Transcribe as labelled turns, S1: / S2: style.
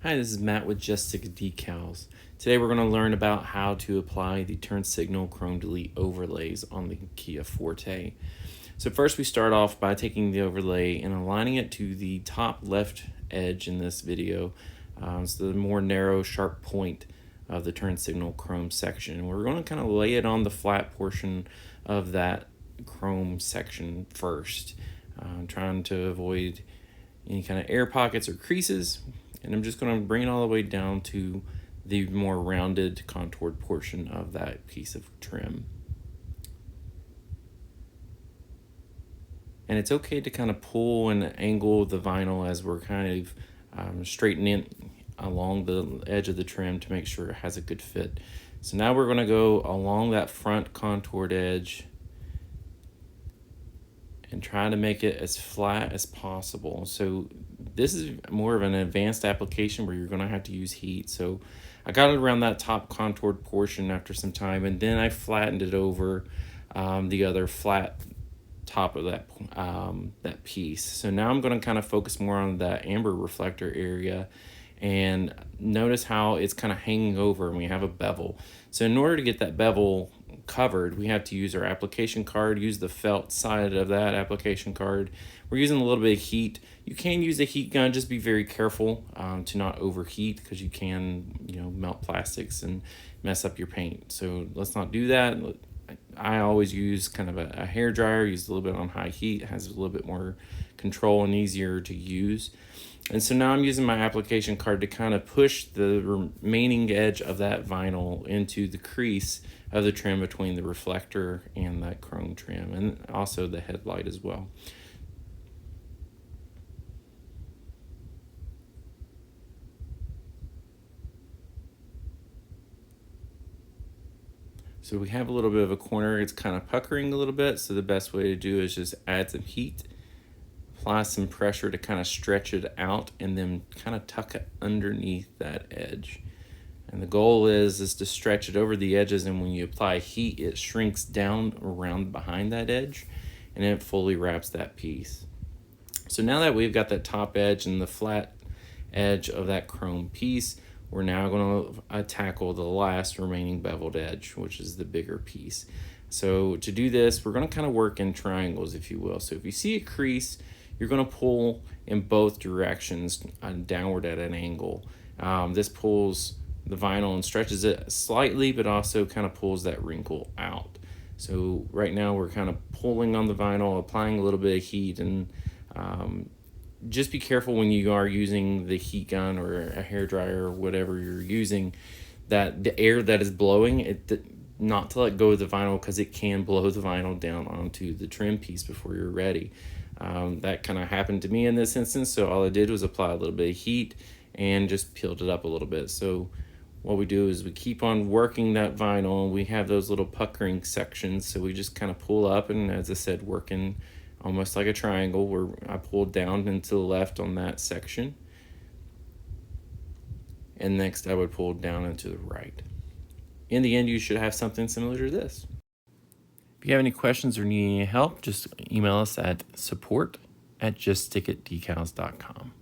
S1: Hi, this is Matt with Just Stick It Decals. Today we're going to learn about how to apply the turn signal chrome delete overlays on the Kia Forte. So first we start off by taking the overlay and aligning it to the top left edge in this video. So the more narrow, sharp point of the turn signal chrome section. We're going to kind of lay it on the flat portion of that chrome section first, trying to avoid any kind of air pockets or creases. And I'm just going to bring it all the way down to the more rounded, contoured portion of that piece of trim. And it's okay to kind of pull and angle the vinyl as we're kind of straightening it along the edge of the trim to make sure it has a good fit. So now we're going to go along that front contoured edge and try to make it as flat as possible. So this is more of an advanced application where you're going to have to use heat. So I got it around that top contoured portion after some time, and then I flattened it over the other flat top of that piece. So now I'm going to kind of focus more on that amber reflector area, and notice how it's kind of hanging over and we have a bevel. So in order to get that bevel covered, we have to use our application card, use the felt side of that application card. We're using a little bit of heat. You can use a heat gun, just be very careful to not overheat, because you can melt plastics and mess up your paint. So let's not do that. I always use kind of a hair dryer, use a little bit on high heat, it has a little bit more control and easier to use. And so now I'm using my application card to kind of push the remaining edge of that vinyl into the crease of the trim between the reflector and that chrome trim, and also the headlight as well. So we have a little bit of a corner, it's kind of puckering a little bit, so the best way to do is just add some heat, apply some pressure to kind of stretch it out, and then kind of tuck it underneath that edge. And the goal is to stretch it over the edges, and when you apply heat, it shrinks down around behind that edge, and it fully wraps that piece. So now that we've got that top edge and the flat edge of that chrome piece, we're now going to tackle the last remaining beveled edge, which is the bigger piece. So to do this, we're going to kind of work in triangles, if you will. So if you see a crease, you're going to pull in both directions downward at an angle. This pulls the vinyl and stretches it slightly, but also kind of pulls that wrinkle out. So right now we're kind of pulling on the vinyl, applying a little bit of heat, and just be careful when you are using the heat gun or a hair dryer or whatever you're using, that the air that is blowing it, not to let go of the vinyl, because it can blow the vinyl down onto the trim piece before you're ready. That kind of happened to me in this instance, so all I did was apply a little bit of heat and just peeled it up a little bit. So what we do is we keep on working that vinyl, and we have those little puckering sections, so we just kind of pull up, and as I said, working almost like a triangle where I pulled down and to the left on that section, and next I would pull down and to the right. In the end, you should have something similar to this. If you have any questions or need any help, just email us at support@juststickitdecals.com.